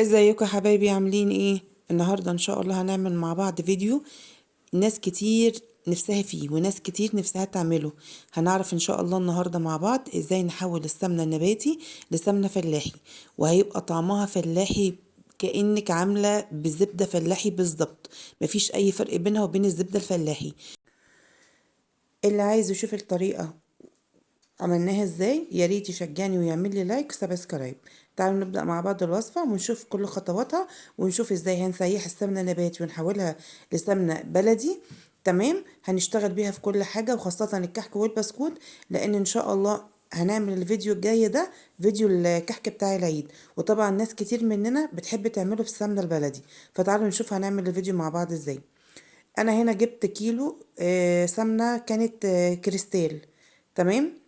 ازيكم يا حبايبي عاملين ايه؟ النهارده ان شاء الله هنعمل مع بعض فيديو ناس كتير نفسها فيه وناس كتير نفسها تعمله. هنعرف ان شاء الله النهارده مع بعض ازاي نحول السمنه النباتي لسمنه فلاحي، وهيبقى طعمها فلاحي كأنك عامله بالزبده فلاحي بالظبط. مفيش اي فرق بينها وبين الزبده الفلاحي. اللي عايز يشوف الطريقه عملناها ازاي يا ريت يشجعني ويعمل لي لايك وسبسكرايب. تعالوا نبدأ مع بعض الوصفة ونشوف كل خطواتها، ونشوف ازاي هنسيح السمنة نباتي ونحولها لسمنة بلدي. تمام، هنشتغل بيها في كل حاجة وخاصة الكحك والبسكوت، لان ان شاء الله هنعمل الفيديو الجاي ده فيديو الكحك بتاع العيد، وطبعا ناس كتير مننا بتحب تعمله بالسمنة البلدي. فتعالوا نشوف هنعمل الفيديو مع بعض ازاي. انا هنا جبت كيلو سمنة كانت كريستال. تمام،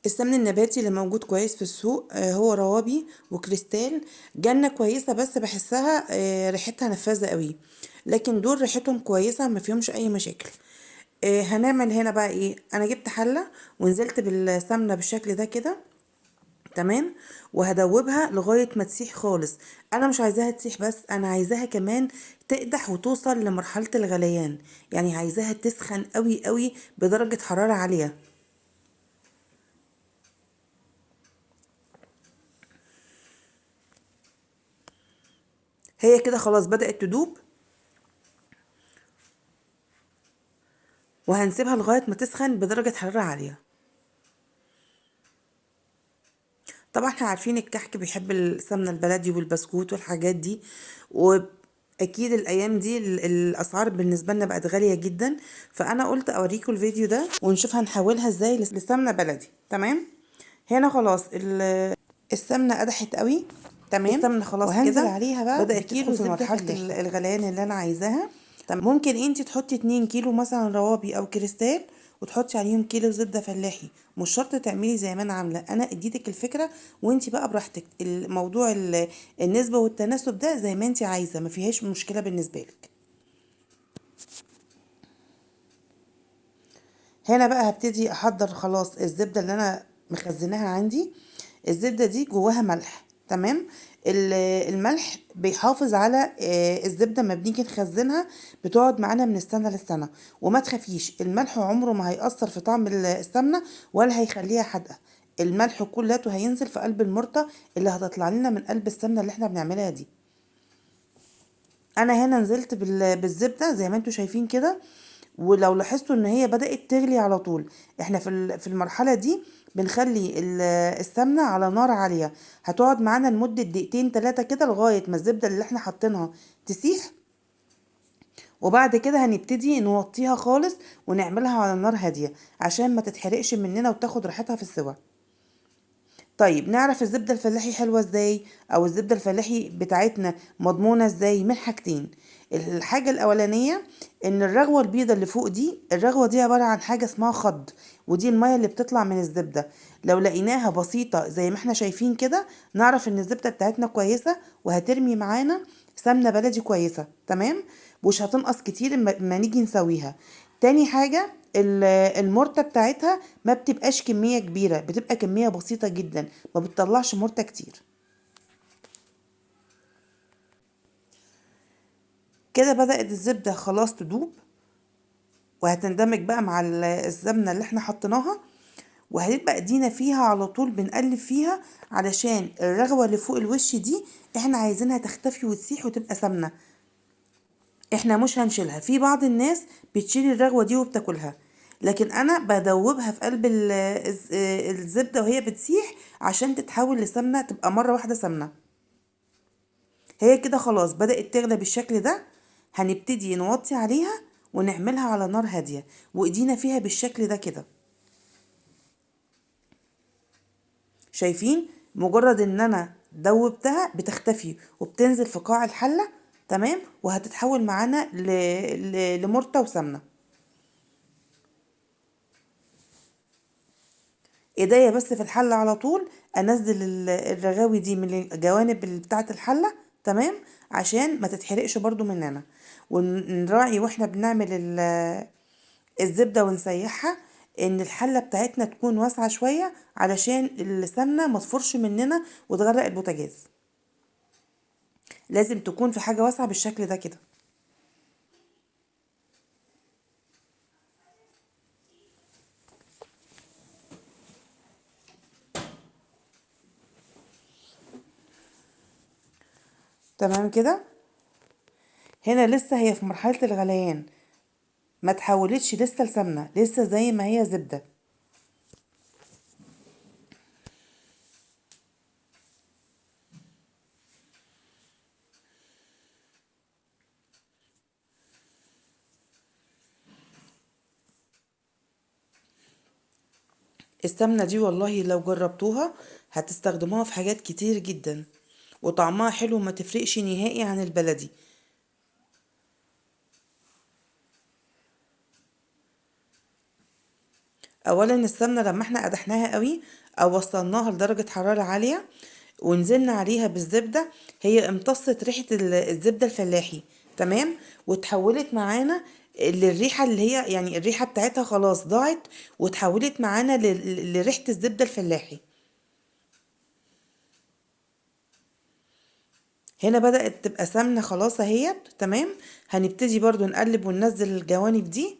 السمن النباتي اللي موجود كويس في السوق هو روابي وكريستال. جنة كويسة بس بحسها ريحتها نفاذة قوي، لكن دول ريحتهم كويسة ما فيهمش اي مشاكل. هنعمل هنا بقى ايه. انا جبت حلة ونزلت بالسمنة بالشكل ده كده. تمام، وهدوبها لغاية ما تسيح خالص. انا مش عايزاها تسيح بس، انا عايزاها كمان تقدح وتوصل لمرحلة الغليان، يعني عايزاها تسخن قوي قوي بدرجة حرارة عالية. هي كده خلاص بدأت تدوب، وهنسيبها لغاية ما تسخن بدرجة حرارة عالية. طبعا احنا عارفين الكحك بيحب السمنة البلدي والبسكوت والحاجات دي، واكيد الايام دي الاسعار بالنسبة لنا بقت غالية جدا. فانا قلت اوريكم الفيديو ده ونشوف هنحولها ازاي لسمنة بلدي. تمام، هنا خلاص السمنة قدحت قوي. تمام، السمنة خلاص وهنزل كده عليها بقى بدأت بكيلو تدخل في زبدة مرحلة فلاحي. الغليان اللي انا عايزاها. ممكن انت تحطي 2 كيلو مثلا روابي او كريستال وتحطي عليهم كيلو زبدة فلاحي، مش شرط تعملي زي ما انا عاملة. انا اديتك الفكرة وانت بقى براحتك. الموضوع النسبة والتناسب ده زي ما انت عايزة، ما فيهاش مشكلة بالنسبة لك. هنا بقى هبتدي احضر خلاص الزبدة اللي انا مخزناها عندي. الزبدة دي جواها ملح. تمام، الملح بيحافظ على الزبدة ما بنيجي نخزنها، بتقعد معانا من السنة للسنة. وما تخافيش، الملح عمره ما هيأثر في طعم السمنة ولا هيخليها حادقة. الملح كله هينزل في قلب المرطة اللي هتطلع لنا من قلب السمنة اللي احنا بنعملها دي. انا هنا نزلت بالزبده زي ما انتم شايفين كده. ولو لاحظتوا ان هي بدأت تغلي على طول، احنا في المرحله دي بنخلي السمنه على نار عاليه. هتقعد معانا لمده دقيقتين 3 كده لغايه ما الزبده اللي احنا حاطينها تسيح، وبعد كده هنبتدي نوطيها خالص ونعملها على نار هاديه عشان ما تتحرقش مننا وتاخد راحتها في السوا. طيب نعرف الزبدة الفلاحي حلوة ازاي، او الزبدة الفلاحي بتاعتنا مضمونة ازاي؟ من حاجتين. الحاجة الاولانية ان الرغوة البيضة اللي فوق دي، الرغوة دي عبارة عن حاجة اسمها خض، ودي المية اللي بتطلع من الزبدة. لو لقيناها بسيطة زي ما احنا شايفين كده، نعرف ان الزبدة بتاعتنا كويسة وهترمي معانا سمنة بلدي كويسة. تمام، مش هتنقص كتير ما نيجي نسويها. تاني حاجة، المرتة بتاعتها ما بتبقاش كمية كبيرة، بتبقى كمية بسيطة جدا، ما بتطلعش مرتة كتير. كده بدأت الزبدة خلاص تدوب، وهتندمج بقى مع السمنة اللي احنا حطيناها، وهتبقى ايدينا فيها على طول بنقلب فيها علشان الرغوة اللي فوق الوش دي احنا عايزينها تختفي وتسيح وتبقى سمنة. احنا مش هنشيلها. في بعض الناس بتشيل الرغوة دي وبتاكلها، لكن انا بدوبها في قلب الزبدة وهي بتسيح عشان تتحول لسمنة، تبقى مرة واحدة سمنة. هي كده خلاص بدأت تغلى بالشكل ده. هنبتدي نوطي عليها ونعملها على نار هادية وايدينا فيها بالشكل ده كده. شايفين؟ مجرد ان انا دوبتها بتختفي وبتنزل في قاع الحلة. تمام، وهتتحول معانا لمرتة وسمنة. ايديا بس في الحلة على طول انزل الرغاوي دي من الجوانب بتاعة الحلة. تمام، عشان ما تتحرقش برضو مننا. ونراعي واحنا بنعمل الزبدة ونسيحها ان الحلة بتاعتنا تكون واسعة شوية علشان السمنة ما تفرش مننا وتغرق البوتاجاز. لازم تكون في حاجة واسعة بالشكل ده كده. تمام كده. هنا لسه هي في مرحلة الغليان، ما تحولتش لسه لسمنة، لسه زي ما هي زبدة. السمنة دي والله لو جربتوها هتستخدموها في حاجات كتير جدا، وطعمها حلو، ما تفرقش نهائي عن البلدي. اولا السمنة لما احنا قدحناها قوي او وصلناها لدرجة حرارة عالية ونزلنا عليها بالزبدة، هي امتصت ريحة الزبدة الفلاحي، تمام، وتحولت معانا للريحة اللي هي يعني الريحة بتاعتها خلاص ضاعت، وتحولت معانا لريحة الزبدة الفلاحي. هنا بدأت تبقى سمنة خلاص اهيت، تمام. هنبتدي برضو نقلب وننزل الجوانب دي.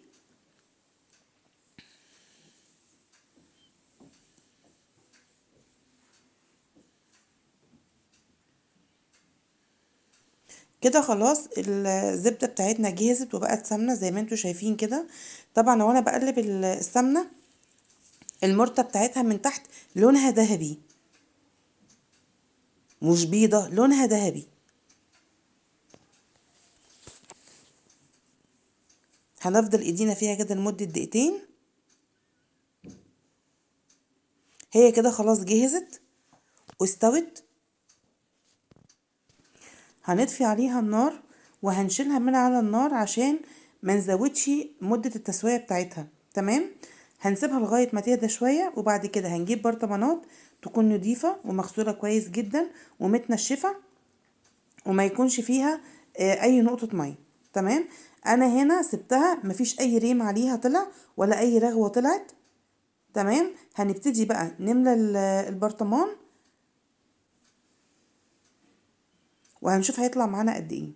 كده خلاص الزبدة بتاعتنا جهزت وبقت سمنة زي ما انتوا شايفين كده. طبعا وانا بقلب السمنة، المرتة بتاعتها من تحت لونها ذهبي، مش بيضة، لونها ذهبي. هنفضل ايدينا فيها كده لمدة دقيقتين. هي كده خلاص جهزت واستوت. هنطفي عليها النار وهنشيلها من على النار عشان ما نزودش مدة التسوية بتاعتها، تمام. هنسيبها لغاية ما تهدى شوية، وبعد كده هنجيب برطمانات تكون نضيفة ومغسولة كويس جدا ومتنشفة، وما يكونش فيها اي نقطة مية، تمام. انا هنا سبتها مفيش اي ريم عليها طلع ولا اي رغوة طلعت، تمام. هنبتدي بقى نملى البرطمان وهنشوف هيطلع معانا قد ايه.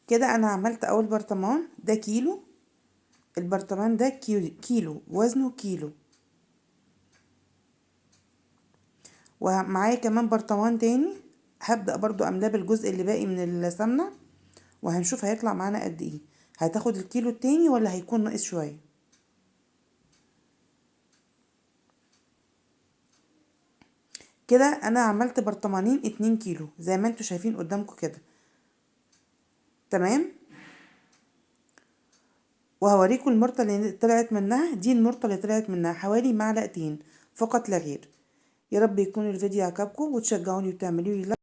كده انا عملت اول برطمان، ده كيلو. البرطمان ده كيلو وزنه كيلو. ومعايا كمان برطمان تاني هبدأ برضو املاه بالجزء اللي باقي من السمنة، وهنشوف هيطلع معانا قد ايه، هتاخد الكيلو التاني ولا هيكون ناقص شوية. كده انا عملت برطمانين 2 كيلو زي ما انتوا شايفين قدامكم كده، تمام. وهوريكم المرطة اللي طلعت منها، دي المرطة اللي طلعت منها حوالي معلقتين فقط لا غير. يا رب يكون الفيديو عجبكم وتشجعوني وتعملوا لي